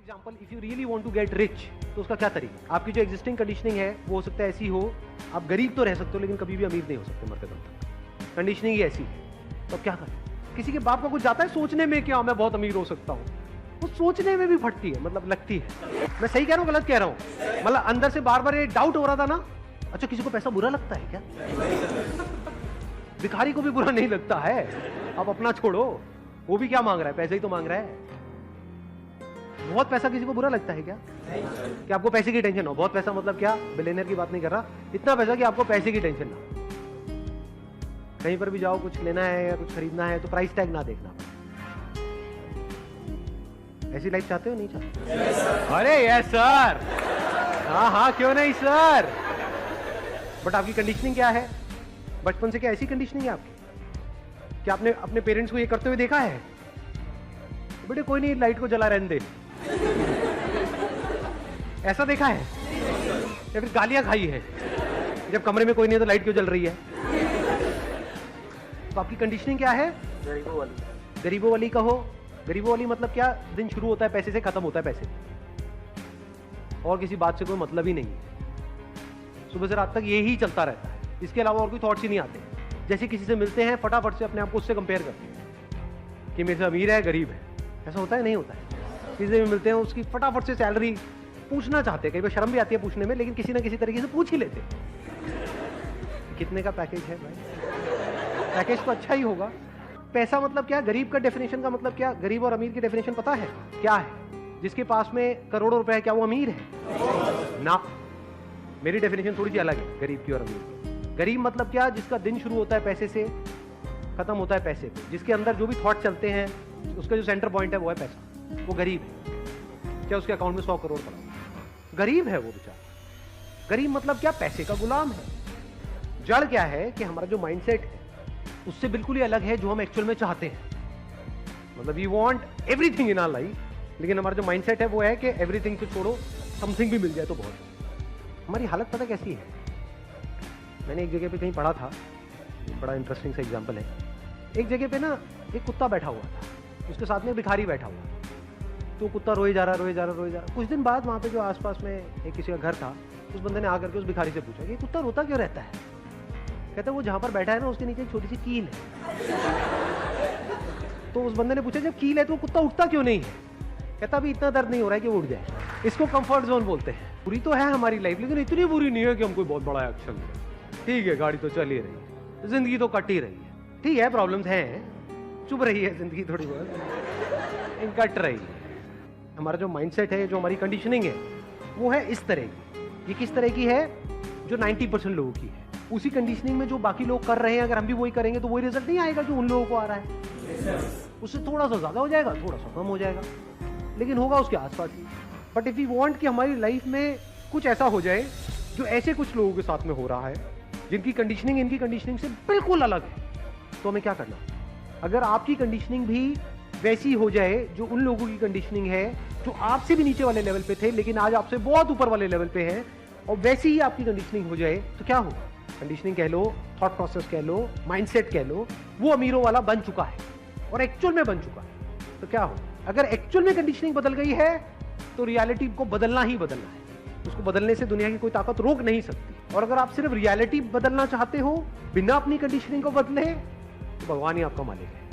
Example, if you really want to get rich, तो उसका क्या तरीका? आपकी जो एग्जिस्टिंग कंडीशनिंग है वो हो सकता है ऐसी हो, आप गरीब तो रह सकते हो लेकिन कभी भी अमीर नहीं हो सकते मरते दम तक। कंडीशनिंग ही ऐसी है, तो क्या करें? किसी के बाप का कुछ जाता है सोचने में कि हाँ मैं बहुत अमीर हो सकता हूँ, वो सोचने में भी फटती है, मतलब लगती है। मैं सही कह रहा हूँ गलत कह रहा हूँ? मतलब अंदर से बार बार ये डाउट हो रहा था ना। अच्छा, किसी को पैसा बुरा लगता है क्या? भिखारी को भी बुरा नहीं लगता है। अब अपना छोड़ो, वो भी क्या मांग रहा है? पैसे ही तो मांग रहा है। बहुत पैसा किसी को बुरा लगता है क्या? कि आपको पैसे की टेंशन हो? बहुत पैसा मतलब क्या? बिलियनर की बात नहीं कर रहा, इतना पैसा कि आपको पैसे की टेंशन ना। कहीं पर भी जाओ, कुछ लेना है या कुछ खरीदना है तो प्राइस टैग ना देखना। ऐसी लाइफ चाहते हो नहीं चाहते? अरे यस सर, हाँ हाँ क्यों नहीं सर। बट आपकी कंडीशनिंग क्या है? बचपन से क्या ऐसी कंडीशनिंग है आपकी? क्या आपने अपने पेरेंट्स को ये करते हुए देखा है? बेटे कोई नहीं, लाइट को जला रहने दे, ऐसा देखा है? या फिर गालियां खाई है जब कमरे में कोई नहीं है तो लाइट क्यों जल रही है? तो आपकी कंडीशनिंग क्या है? गरीबों वाली। गरीबों वाली कहो। गरीबों वाली मतलब क्या? दिन शुरू होता है पैसे से, खत्म होता है पैसे से, और किसी बात से कोई मतलब ही नहीं है। सुबह से रात तक यही चलता रहता है, इसके अलावा और कोई थॉट्स ही नहीं आते। जैसे किसी से मिलते हैं फटाफट से अपने आप को उससे कंपेयर करते हैं कि मेरे से अमीर है गरीब है। ऐसा होता है? नहीं होता है। किसी से भी मिलते हैं उसकी फटाफट से सैलरी पूछना चाहते हैं, कई बार शर्म भी आती है पूछने में, लेकिन किसी ना किसी तरीके से पूछ ही लेते हैं कितने का पैकेज है भाई। पैकेज तो अच्छा ही होगा। पैसा मतलब क्या? गरीब का डेफिनेशन का मतलब क्या? गरीब और अमीर की डेफिनेशन पता है क्या है? जिसके पास में करोड़ों रुपए है, क्या वो अमीर है? ना, मेरी डेफिनेशन थोड़ी सी अलग है गरीब की और अमीर की। गरीब मतलब क्या? जिसका दिन शुरू होता है पैसे से, खत्म होता है पैसे पे, जिसके अंदर जो भी थॉट चलते हैं उसका जो सेंटर पॉइंट है वो है पैसा, वो गरीब है। क्या उसके अकाउंट में 100 करोड़ पड़ा? गरीब है वो बेचारा। गरीब मतलब क्या? पैसे का गुलाम है। जड़ क्या है कि हमारा जो माइंडसेट है उससे बिल्कुल ही अलग है जो हम एक्चुअल में चाहते हैं। मतलब we want everything in our life, लेकिन हमारा जो माइंडसेट है वो है कि एवरीथिंग से छोड़ो, समथिंग भी मिल जाए तो बहुत। हमारी हालत पता कैसी है? मैंने एक जगह पे कहीं पढ़ा था, बड़ा इंटरेस्टिंग सा एग्जांपल है। एक जगह पे ना एक कुत्ता बैठा हुआ था, उसके साथ में भिखारी बैठा हुआ, तो कुत्ता रोए जा रहा। कुछ दिन बाद वहाँ पे जो आसपास में एक किसी का घर था, उस बंदे ने आकर के उस भिखारी से पूछा कि कुत्ता रोता क्यों रहता है? कहता वो जहाँ पर बैठा है ना उसके नीचे एक छोटी सी कील है। तो उस बंदे ने पूछा जब कील है तो कुत्ता उठता क्यों नहीं है? कहता अभी इतना दर्द नहीं हो रहा है कि वो उठ जाए। इसको कंफर्ट जोन बोलते हैं। बुरी तो है हमारी लाइफ, लेकिन इतनी बुरी नहीं है कि हम कोई बहुत बड़ा एक्शन लें। ठीक है, गाड़ी तो चल ही रही है, जिंदगी तो कट ही रही है। ठीक है, प्रॉब्लम्स हैं, चुभ रही है जिंदगी थोड़ी बहुत, कट रही है। हमारा जो माइंडसेट है, जो हमारी कंडीशनिंग है, वो है इस तरह की। ये किस तरह की है? जो 90% लोगों की है। उसी कंडीशनिंग में जो बाकी लोग कर रहे हैं, अगर हम भी वही करेंगे तो वही रिजल्ट नहीं आएगा जो उन लोगों को आ रहा है। उससे थोड़ा सा ज्यादा हो जाएगा, थोड़ा सा कम हो जाएगा, लेकिन होगा उसके आसपास ही। बट इफ यू वांट कि हमारी लाइफ में कुछ ऐसा हो जाए जो ऐसे कुछ लोगों के साथ में हो रहा है, जिनकी कंडीशनिंग इनकी कंडीशनिंग से बिल्कुल अलग है, तो हमें क्या करना? अगर आपकी कंडीशनिंग भी वैसी हो जाए जो उन लोगों की कंडीशनिंग है जो आपसे भी नीचे वाले लेवल पे थे लेकिन आज आपसे बहुत ऊपर वाले लेवल पे हैं, और वैसी ही आपकी कंडीशनिंग हो जाए, तो क्या होगा? कंडीशनिंग कह लो, थॉट प्रोसेस कह लो, माइंडसेट कह लो, वो अमीरों वाला बन चुका है और एक्चुअल में बन चुका है। तो क्या हो? अगर एक्चुअल में कंडीशनिंग बदल गई है तो रियलिटी को बदलना ही बदलना है। उसको बदलने से दुनिया की कोई ताकत रोक नहीं सकती। और अगर आप सिर्फ रियलिटी बदलना चाहते हो बिना अपनी कंडीशनिंग को बदले, तो भगवान ही आपका मालिक है।